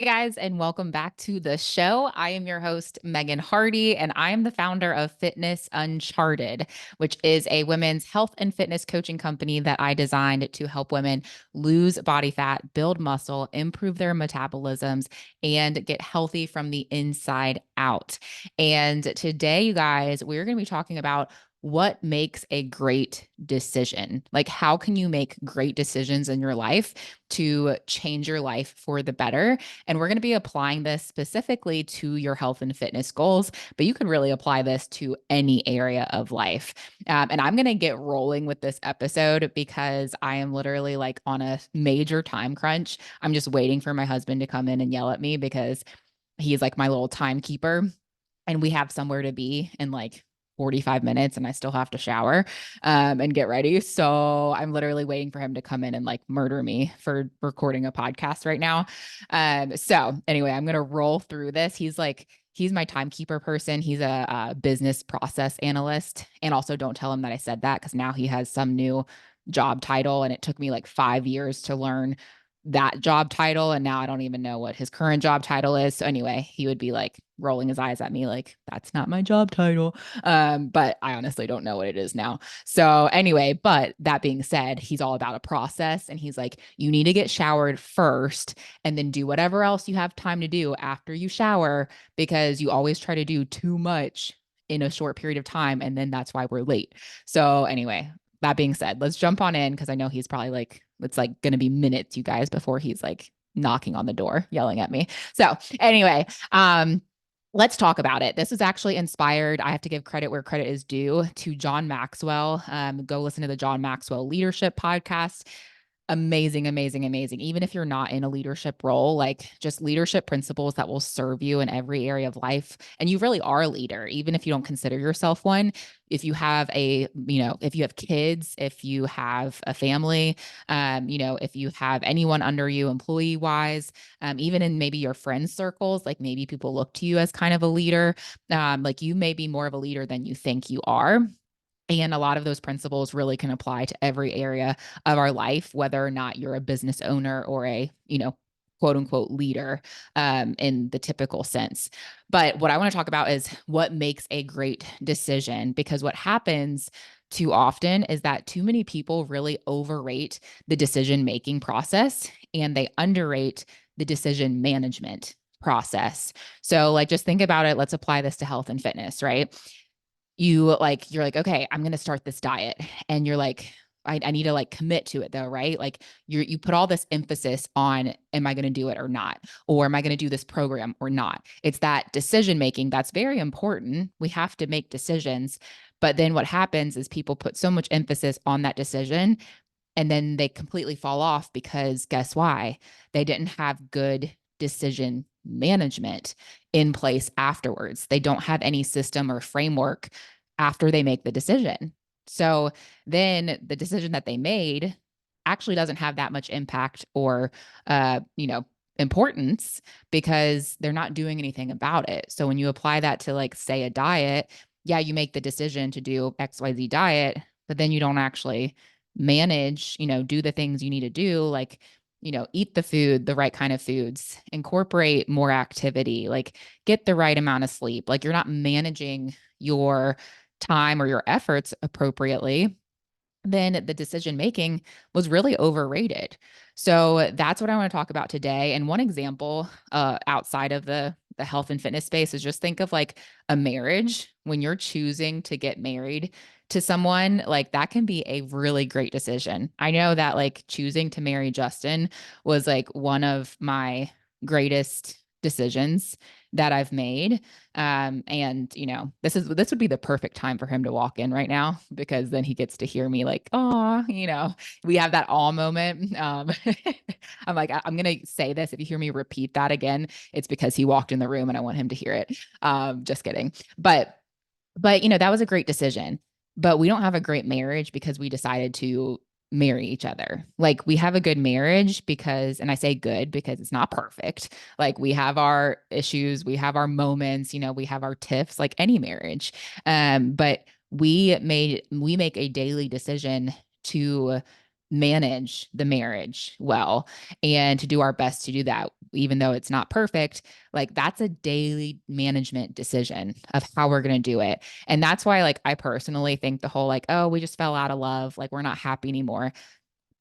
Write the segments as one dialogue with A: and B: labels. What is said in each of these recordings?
A: Hey guys, and welcome back to the show. I am your host, Megan Hardy, and I am the founder of Fitness Uncharted, which is a women's health and fitness coaching company that I designed to help women lose body fat, build muscle, improve their metabolisms, and get healthy from the inside out. And today, you guys, we're going to be talking about what makes a great decision. Like, how can you make great decisions in your life to change your life for the better? And we're going to be applying this specifically to your health and fitness goals, but you can really apply this to any area of life. And I'm going to get rolling with this episode because I am literally like on a major time crunch. I'm just waiting for my husband to come in and yell at me because he's like my little timekeeper and we have somewhere to be in like 45 minutes and I still have to shower and get ready. So I'm literally waiting for him to come in and like murder me for recording a podcast right now. So anyway, I'm going to roll through this. He's my timekeeper person. He's a business process analyst. And also don't tell him that I said that because now he has some new job title. And it took me like 5 years to learn that job title. And now I don't even know what his current job title is. So anyway, he would be like rolling his eyes at me like, that's not my job title. But I honestly don't know what it is now. So anyway, but that being said, he's all about a process. And he's like, you need to get showered first and then do whatever else you have time to do after you shower, because you always try to do too much in a short period of time. And then that's why we're late. So anyway, that being said, let's jump on in because I know he's probably like, it's like going to be minutes, you guys, before he's like knocking on the door, yelling at me. So anyway, let's talk about it. This was actually inspired. I have to give credit where credit is due to John Maxwell. Go listen to the John Maxwell Leadership Podcast. Amazing, amazing, amazing. Even if you're not in a leadership role, like just leadership principles that will serve you in every area of life. And you really are a leader, even if you don't consider yourself one. If you have if you have kids, if you have a family, if you have anyone under you, employee wise, even in maybe your friends circles, like maybe people look to you as kind of a leader. Like you may be more of a leader than you think you are. And a lot of those principles really can apply to every area of our life, whether or not you're a business owner or a, quote unquote leader in the typical sense. But what I want to talk about is what makes a great decision, because what happens too often is that too many people really overrate the decision making process and they underrate the decision management process. So, like, just think about it. Let's apply this to health and fitness, right? You're like, okay, I'm going to start this diet. And you're like, I need to like commit to it though, right? Like you put all this emphasis on, am I going to do it or not? Or am I going to do this program or not? It's that decision making that's very important. We have to make decisions. But then what happens is people put so much emphasis on that decision and then they completely fall off because guess why? They didn't have good decision management in place afterwards. They don't have any system or framework after they make the decision. So then the decision that they made actually doesn't have that much impact or, importance because they're not doing anything about it. So when you apply that to like, say, a diet, yeah, you make the decision to do XYZ diet, but then you don't actually manage, do the things you need to do, like, eat the food, the right kind of foods, incorporate more activity, like get the right amount of sleep. Like you're not managing your time or your efforts appropriately, then the decision making was really overrated. So that's what I want to talk about today. And one example outside of the health and fitness space is just think of like a marriage. When you're choosing to get married to someone, like that can be a really great decision. I know that like choosing to marry Justin was like one of my greatest decisions that I've made. And this would be the perfect time for him to walk in right now because then he gets to hear me like, oh, we have that all moment. I'm like, I'm gonna say this. If you hear me repeat that again, it's because he walked in the room and I want him to hear it. Just kidding. But that was a great decision. But we don't have a great marriage because we decided to marry each other. Like we have a good marriage because, and I say good because it's not perfect. Like we have our issues, we have our moments, we have our tiffs, like any marriage. But we make a daily decision to manage the marriage well and to do our best to do that, even though it's not perfect. Like that's a daily management decision of how we're going to do it. And that's why, like, I personally think the whole, like, oh, we just fell out of love, like, we're not happy anymore.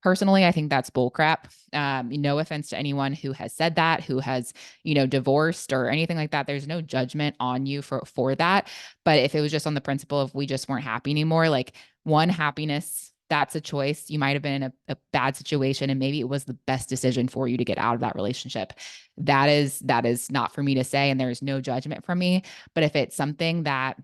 A: Personally, I think that's bullcrap. No offense to anyone who has said that, who has, divorced or anything like that. There's no judgment on you for that. But if it was just on the principle of we just weren't happy anymore, like, one, happiness, that's a choice. You might have been in a bad situation and maybe it was the best decision for you to get out of that relationship. That is not for me to say, and there's no judgment from me. But if it's something that,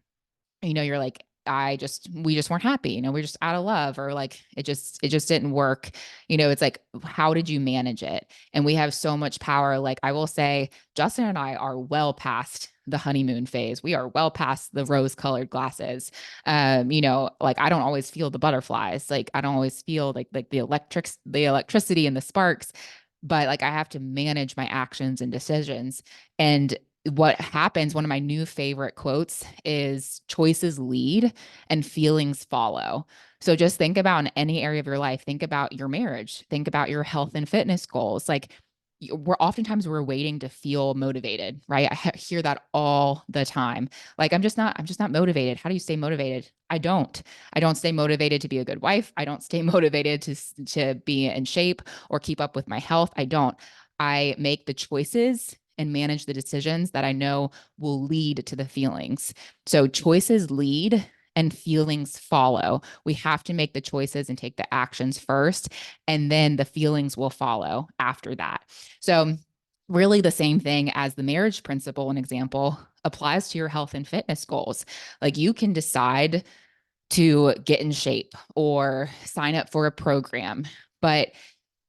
A: you're like, we just weren't happy, we're just out of love, or like it just didn't work. It's like, how did you manage it? And we have so much power. Like, I will say, Justin and I are well past the honeymoon phase. We are well past the rose colored glasses. Like, I don't always feel the butterflies. Like, I don't always feel like the electricity and the sparks, but like I have to manage my actions and decisions. And what happens, one of my new favorite quotes is choices lead and feelings follow. So just think about in any area of your life, think about your marriage, think about your health and fitness goals. Like, we're waiting to feel motivated, right? I hear that all the time. Like, I'm just not motivated. How do you stay motivated? I don't stay motivated to be a good wife. I don't stay motivated to be in shape or keep up with my health. I make the choices and manage the decisions that I know will lead to the feelings. So choices lead and feelings follow. We have to make the choices and take the actions first, and then the feelings will follow after that. So, really, the same thing as the marriage principle and example applies to your health and fitness goals. Like, you can decide to get in shape or sign up for a program, but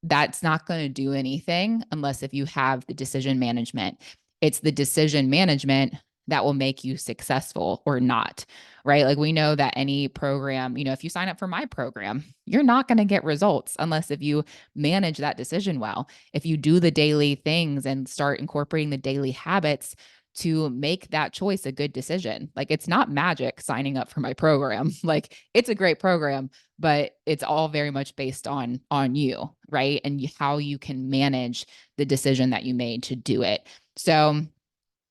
A: that's not going to do anything unless if you have the decision management. It's the decision management that will make you successful or not, right? Like, we know that any program, if you sign up for my program, you're not going to get results unless if you manage that decision well. If you do the daily things and start incorporating the daily habits to make that choice a good decision. Like, it's not magic signing up for my program. Like, it's a great program, but it's all very much based on you, right? And how you can manage the decision that you made to do it. So,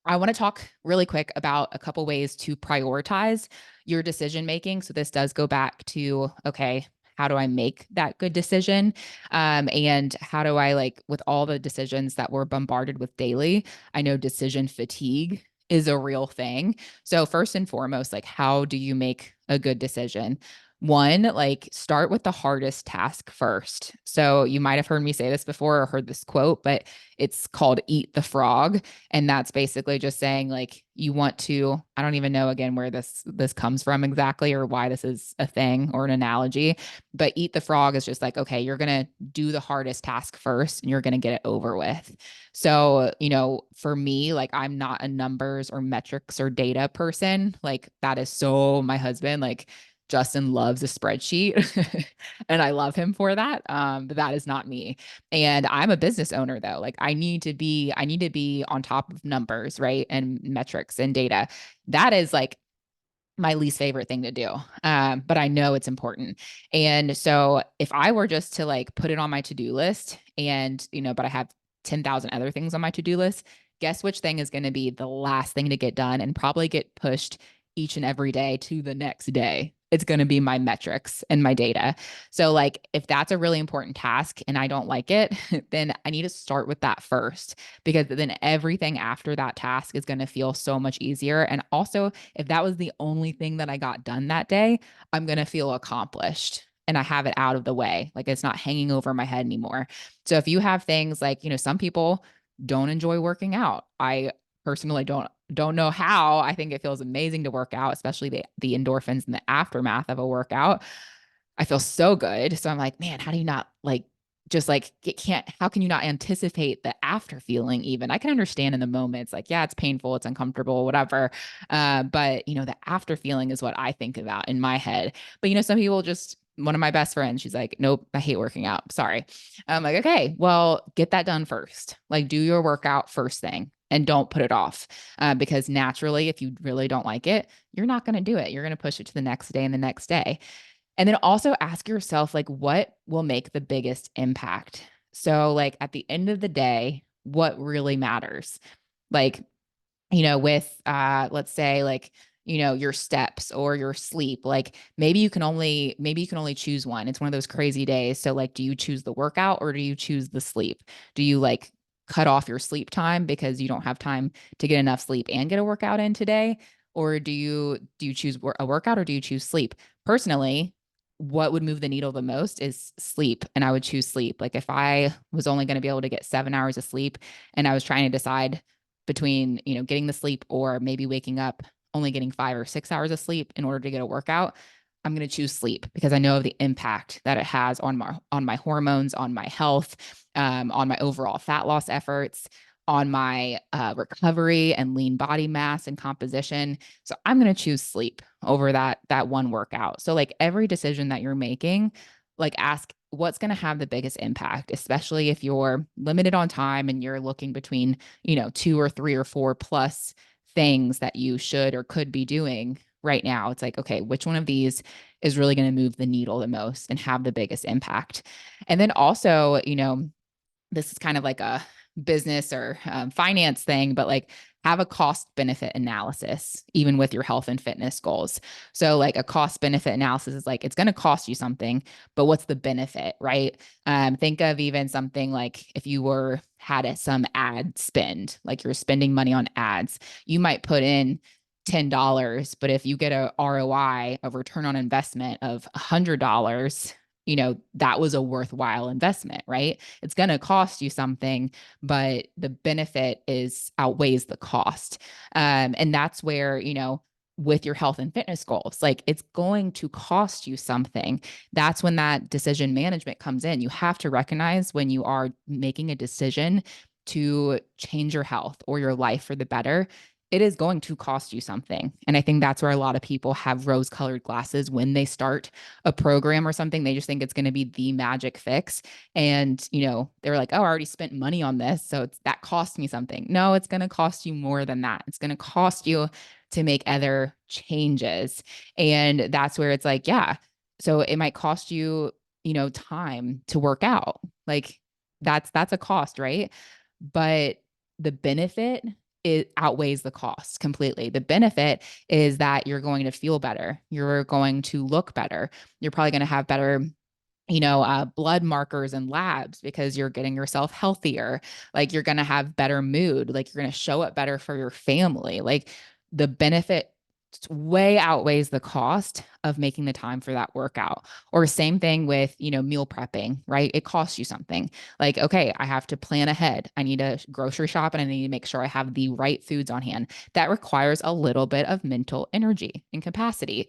A: I want to talk really quick about a couple ways to prioritize your decision making. So this does go back to, okay, how do I make that good decision? And how do I, like, with all the decisions that we're bombarded with daily, I know decision fatigue is a real thing. So first and foremost, like, how do you make a good decision? One, like, start with the hardest task first. So you might have heard me say this before or heard this quote, but it's called eat the frog. And that's basically just saying, like, you want to, I don't even know again where this comes from exactly or why this is a thing or an analogy, but eat the frog is just like, okay, you're going to do the hardest task first and you're going to get it over with. So, for me, like, I'm not a numbers or metrics or data person. Like, that is so my husband. Like, Justin loves a spreadsheet and I love him for that. But that is not me. And I'm a business owner though. Like, I need to be on top of numbers, right? And metrics and data. That is like my least favorite thing to do. But I know it's important. And so if I were just to, like, put it on my to-do list and, but I have 10,000 other things on my to-do list, guess which thing is going to be the last thing to get done and probably get pushed each and every day to the next day? It's going to be my metrics and my data. So, like, if that's a really important task and I don't like it, then I need to start with that first, because then everything after that task is going to feel so much easier. And also, if that was the only thing that I got done that day, I'm going to feel accomplished and I have it out of the way. Like, it's not hanging over my head anymore. So if you have things like, some people don't enjoy working out. I personally don't know how. I think it feels amazing to work out, especially the endorphins in the aftermath of a workout. I feel so good. So I'm like, man, how do you not, like, just like, it can't, how can you not anticipate the after feeling even? I can understand in the moment. It's like, yeah, it's painful, it's uncomfortable, whatever. But the after feeling is what I think about in my head. But some people just, one of my best friends, she's like, nope, I hate working out. Sorry. I'm like, okay, well, get that done first. Like, do your workout first thing and don't put it off. Because naturally, if you really don't like it, you're not going to do it. You're going to push it to the next day and the next day. And then also ask yourself, like, what will make the biggest impact? So, like, at the end of the day, what really matters? Like, with let's say like, your steps or your sleep, like maybe you can only choose one. It's one of those crazy days. So like, do you choose the workout or do you choose the sleep? Do you like cut off your sleep time because you don't have time to get enough sleep and get a workout in today? Or do you choose a workout or do you choose sleep? Personally, what would move the needle the most is sleep, and I would choose sleep. Like if I was only going to be able to get 7 hours of sleep and I was trying to decide between, getting the sleep or maybe waking up only getting 5 or 6 hours of sleep in order to get a workout, I'm going to choose sleep because I know of the impact that it has on my hormones, on my health, on my overall fat loss efforts, on my recovery and lean body mass and composition. So I'm going to choose sleep over that one workout. So like every decision that you're making, like ask what's going to have the biggest impact, especially if you're limited on time and you're looking between, two or three or four plus things that you should or could be doing right now. It's like, okay, which one of these is really going to move the needle the most and have the biggest impact? And then also, this is kind of like a business or finance thing, but like have a cost benefit analysis, even with your health and fitness goals. So, like a cost benefit analysis is like, it's going to cost you something, but what's the benefit, right? Think of even something like if you had some ad spend, like you're spending money on ads, you might put in $10, but if you get a ROI, a return on investment of $100, that was a worthwhile investment, right? It's going to cost you something, but the benefit is outweighs the cost. And that's where, with your health and fitness goals, like it's going to cost you something. That's when that decision management comes in. You have to recognize when you are making a decision to change your health or your life for the better, it is going to cost you something. And I think that's where a lot of people have rose colored glasses when they start a program or something. They just think it's going to be the magic fix. And, they're like, oh, I already spent money on this. So that cost me something. No, it's going to cost you more than that. It's going to cost you to make other changes. And that's where it's like, yeah. So it might cost you, time to work out. Like that's a cost, right? But the benefit, it outweighs the cost completely. The benefit is that you're going to feel better. You're going to look better. You're probably going to have better, blood markers and labs because you're getting yourself healthier. Like you're going to have better mood. Like you're going to show up better for your family. Like the benefit way outweighs the cost of making the time for that workout. Or same thing with, meal prepping, right? It costs you something. Like, okay, I have to plan ahead. I need to grocery shop and I need to make sure I have the right foods on hand. That requires a little bit of mental energy and capacity.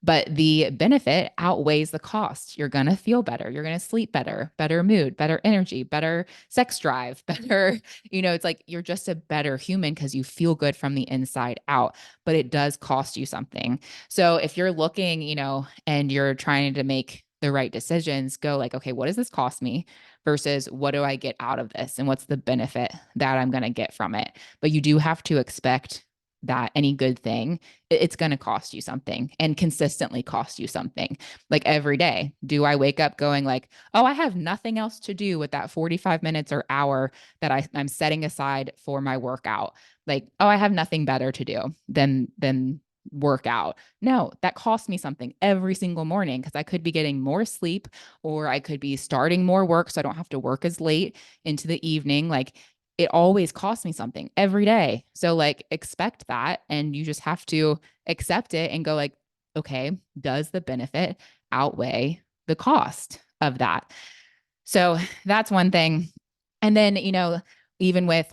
A: But the benefit outweighs the cost. You're going to feel better. You're going to sleep better, better mood, better energy, better sex drive, better, it's like you're just a better human because you feel good from the inside out, but it does cost you something. So if you're looking, and you're trying to make the right decisions, go like, okay, what does this cost me versus what do I get out of this? And what's the benefit that I'm going to get from it? But you do have to expect that any good thing, it's going to cost you something and consistently cost you something. Like every day, do I wake up going like, oh, I have nothing else to do with that 45 minutes or hour that I'm setting aside for my workout? Like, oh, I have nothing better to do than work out. No, that costs me something every single morning because I could be getting more sleep or I could be starting more work so I don't have to work as late into the evening. Like it always costs me something every day. So like expect that and you just have to accept it and go like, okay, does the benefit outweigh the cost of that? So that's one thing. And then, even with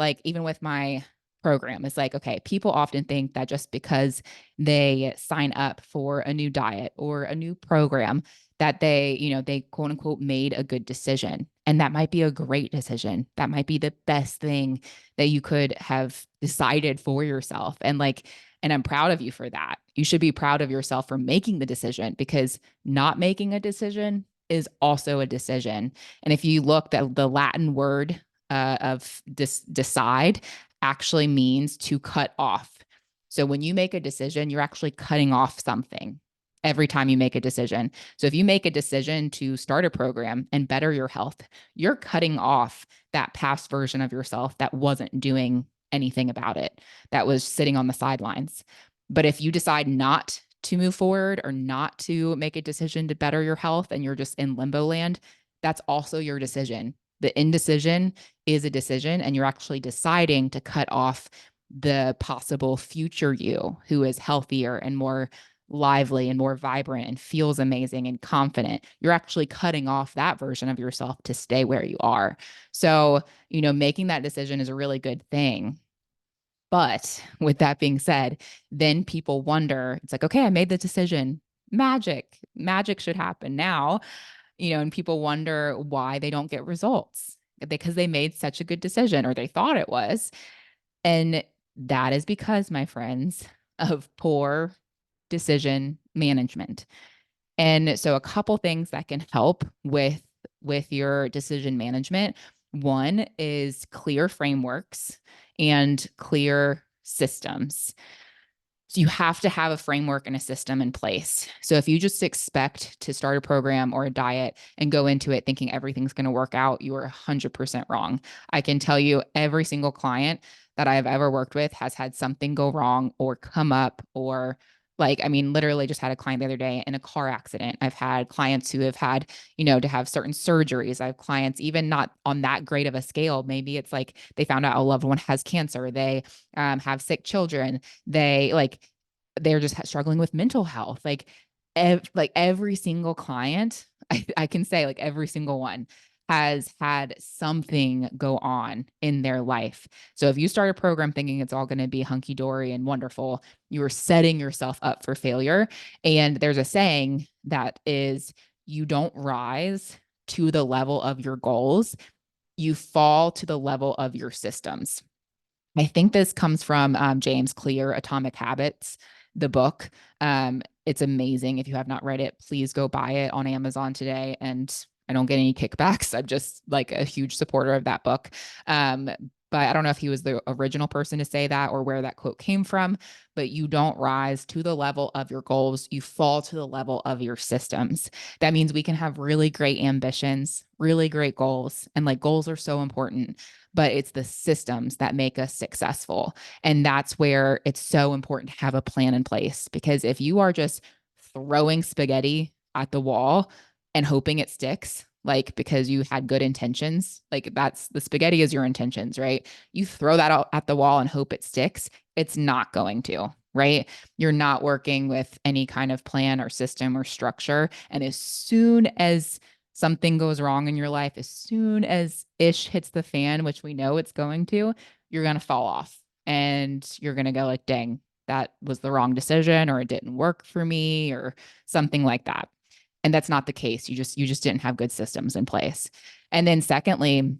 A: my program, it's like, okay, people often think that just because they sign up for a new diet or a new program, that they quote unquote made a good decision. And that might be a great decision. That might be the best thing that you could have decided for yourself. And I'm proud of you for that. You should be proud of yourself for making the decision because not making a decision is also a decision. And if you look at the Latin word of decide actually means to cut off. So when you make a decision, you're actually cutting off something. every time you make a decision. So if you make a decision to start a program and better your health, you're cutting off that past version of yourself that wasn't doing anything about it, that was sitting on the sidelines. But if you decide not to move forward or not to make a decision to better your health and you're just in limbo land, that's also your decision. The indecision is a decision, and you're actually deciding to cut off the possible future you who is healthier and more lively and more vibrant and feels amazing and confident. You're actually cutting off that version of yourself to stay where you are. So, making that decision is a really good thing. But with that being said, then people wonder, it's like, okay, I made the decision. Magic should happen now, and people wonder why they don't get results because they made such a good decision or they thought it was. And that is because, my friends, of poor decision management. And so a couple things that can help with your decision management. One is clear frameworks and clear systems. So you have to have a framework and a system in place. So if you just expect to start a program or a diet and go into it thinking everything's going to work out, you are 100% wrong. I can tell you every single client that I've ever worked with has had something go wrong or come up, or literally just had a client the other day in a car accident. I've had clients who have had, to have certain surgeries. I have clients even not on that great of a scale. Maybe it's like they found out a loved one has cancer. They have sick children. They're just struggling with mental health. Every single client, I can say like every single one has had something go on in their life. So if you start a program thinking it's all going to be hunky dory and wonderful, you are setting yourself up for failure. And there's a saying that is, you don't rise to the level of your goals, you fall to the level of your systems. I think this comes from James Clear, Atomic Habits, the book. It's amazing. If you have not read it, please go buy it on Amazon today. And I don't get any kickbacks. I'm just like a huge supporter of that book. But I don't know if he was the original person to say that or where that quote came from, but you don't rise to the level of your goals. You fall to the level of your systems. That means we can have really great ambitions, really great goals. And like goals are so important, but it's the systems that make us successful. And that's where it's so important to have a plan in place, because if you are just throwing spaghetti at the wall and hoping it sticks, like because you had good intentions, like that's the spaghetti is your intentions, right? You throw that out at the wall and hope it sticks, it's not going to, right? You're not working with any kind of plan or system or structure. And as soon as something goes wrong in your life, as soon as ish hits the fan, which we know it's going to, you're going to fall off and you're going to go like, dang, that was the wrong decision, or it didn't work for me, or something like that. And that's not the case. You just didn't have good systems in place. And then secondly,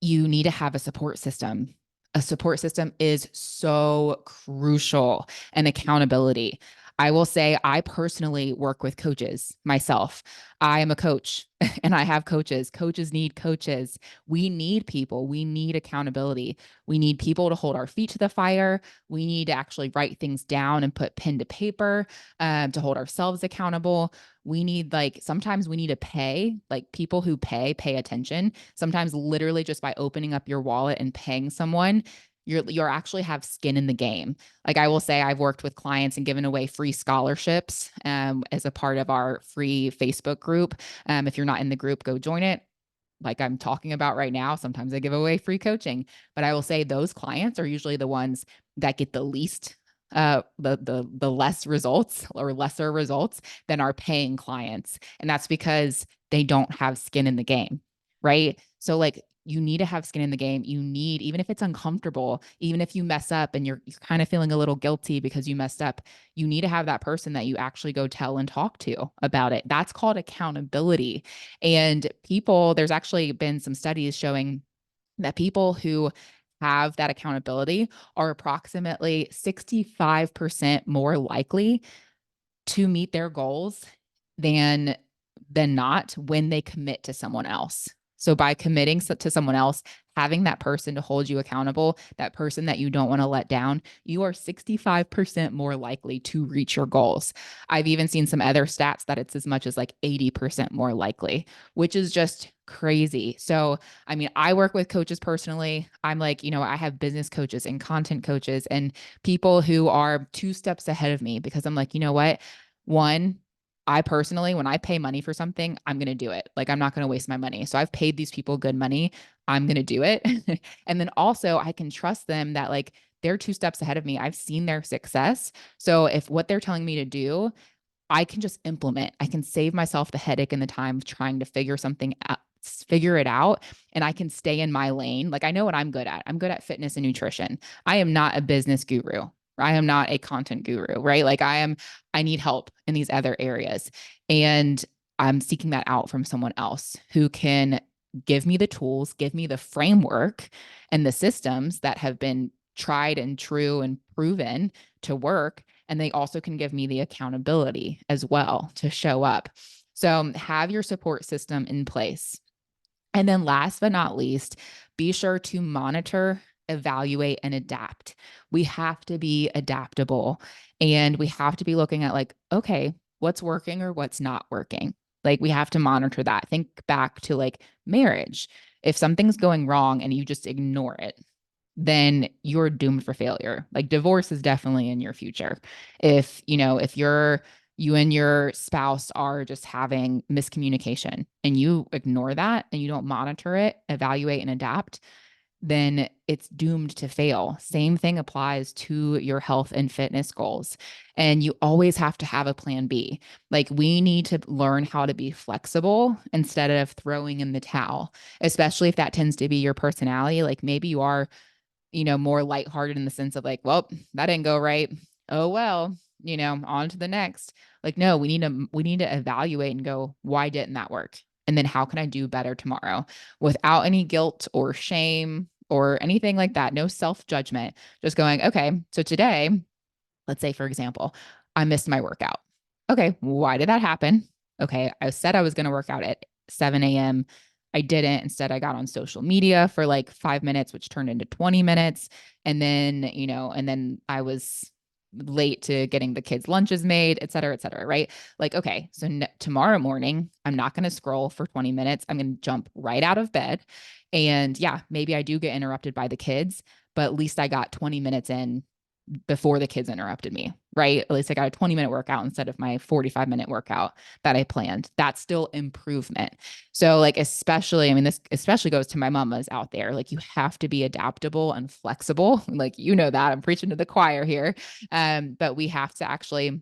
A: you need to have a support system. A support system is so crucial, and accountability. I will say I personally work with coaches myself. I am a coach and I have coaches. Coaches need coaches. We need people. We need accountability. We need people to hold our feet to the fire. We need to actually write things down and put pen to paper, to hold ourselves accountable. We need sometimes we need to pay, like people who pay attention. Sometimes literally just by opening up your wallet and paying someone, you're actually have skin in the game. Like I will say, I've worked with clients and given away free scholarships as a part of our free Facebook group. If you're not in the group, go join it. Like I'm talking about right now, sometimes I give away free coaching, but I will say those clients are usually the ones that get the least the less results or lesser results than our paying clients. And that's because they don't have skin in the game, right? So like you need to have skin in the game. You need, even if it's uncomfortable, even if you mess up and you're kind of feeling a little guilty because you messed up, you need to have that person that you actually go tell and talk to about it. That's called accountability. And there's actually been some studies showing that people who have that accountability are approximately 65% more likely to meet their goals than not when they commit to someone else. So by committing to someone else, having that person to hold you accountable, that person that you don't want to let down, you are 65% more likely to reach your goals. I've even seen some other stats that it's as much as like 80% more likely, which is just crazy. So, I mean, I work with coaches personally. I'm like, I have business coaches and content coaches and people who are 2 steps ahead of me because I'm like, you know what? One, I personally, when I pay money for something, I'm going to do it. Like, I'm not going to waste my money. So I've paid these people good money. I'm going to do it. And then also, I can trust them that, like, they're 2 steps ahead of me. I've seen their success. So if what they're telling me to do, I can just implement. I can save myself the headache and the time of trying to figure it out, and I can stay in my lane. Like, I know what I'm good at. I'm good at fitness and nutrition. I am not a business guru. I am not a content guru, right? Like, I need help in these other areas. And I'm seeking that out from someone else who can give me the tools, give me the framework and the systems that have been tried and true and proven to work. And they also can give me the accountability as well to show up. So have your support system in place. And then last but not least, be sure to monitor, evaluate, and adapt. We have to be adaptable and we have to be looking at, like, okay, what's working or what's not working. Like, we have to monitor that. Think back to like marriage. If something's going wrong and you just ignore it, then you're doomed for failure. Like, divorce is definitely in your future. If you and your spouse are just having miscommunication and you ignore that and you don't monitor it, evaluate, and adapt, then it's doomed to fail. Same thing applies to your health and fitness goals. And you always have to have a plan B. Like, we need to learn how to be flexible instead of throwing in the towel, especially if that tends to be your personality. Like, maybe you are more lighthearted in the sense of like, well, that didn't go right. Oh, well, on to the next. Like, no, we need to evaluate and go, why didn't that work? And then how can I do better tomorrow without any guilt or shame or anything like that? No self-judgment, just going, okay, so today, let's say, for example, I missed my workout. Okay, why did that happen? Okay, I said I was going to work out at 7 a.m. I didn't. Instead, I got on social media for like 5 minutes, which turned into 20 minutes. And then I was late to getting the kids' lunches made, et cetera, et cetera. Right. Like, okay, so tomorrow morning, I'm not going to scroll for 20 minutes. I'm going to jump right out of bed. And yeah, maybe I do get interrupted by the kids, but at least I got 20 minutes in before the kids interrupted me, right? At least I got a 20-minute workout instead of my 45-minute workout that I planned. That's still improvement. So, like, especially, I mean, this especially goes to my mamas out there. Like, you have to be adaptable and flexible. Like, that I'm preaching to the choir here. But we have to actually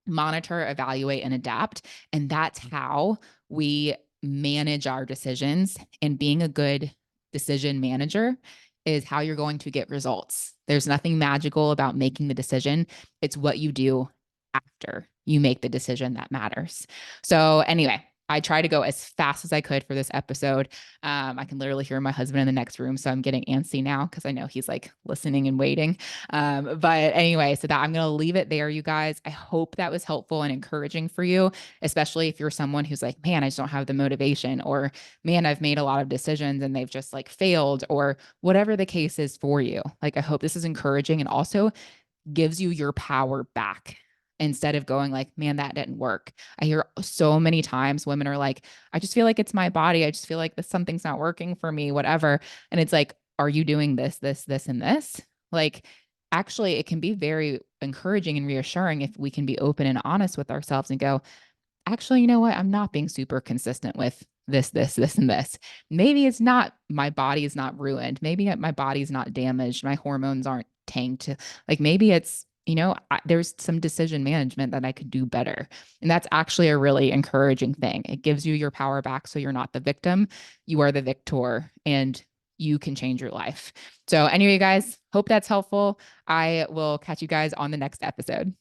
A: monitor, evaluate, and adapt. And that's how we manage our decisions. And being a good decision manager is how you're going to get results. There's nothing magical about making the decision. It's what you do after you make the decision that matters. So, anyway, I try to go as fast as I could for this episode. I can literally hear my husband in the next room. So I'm getting antsy now because I know he's like listening and waiting. But anyway, so that I'm going to leave it there, you guys. I hope that was helpful and encouraging for you, especially if you're someone who's like, man, I just don't have the motivation, or man, I've made a lot of decisions and they've just like failed, or whatever the case is for you. Like, I hope this is encouraging and also gives you your power back instead of going like, man, that didn't work. I hear so many times women are like, I just feel like it's my body. I just feel like something's not working for me, whatever. And it's like, are you doing this, this, and this? Like, actually, it can be very encouraging and reassuring if we can be open and honest with ourselves and go, actually, you know what? I'm not being super consistent with this, and this. Maybe it's not, my body is not ruined. Maybe my body's not damaged. My hormones aren't tanked. Like, maybe it's, there's some decision management that I could do better. And that's actually a really encouraging thing. It gives you your power back. So you're not the victim, you are the victor, and you can change your life. So anyway, guys, hope that's helpful. I will catch you guys on the next episode.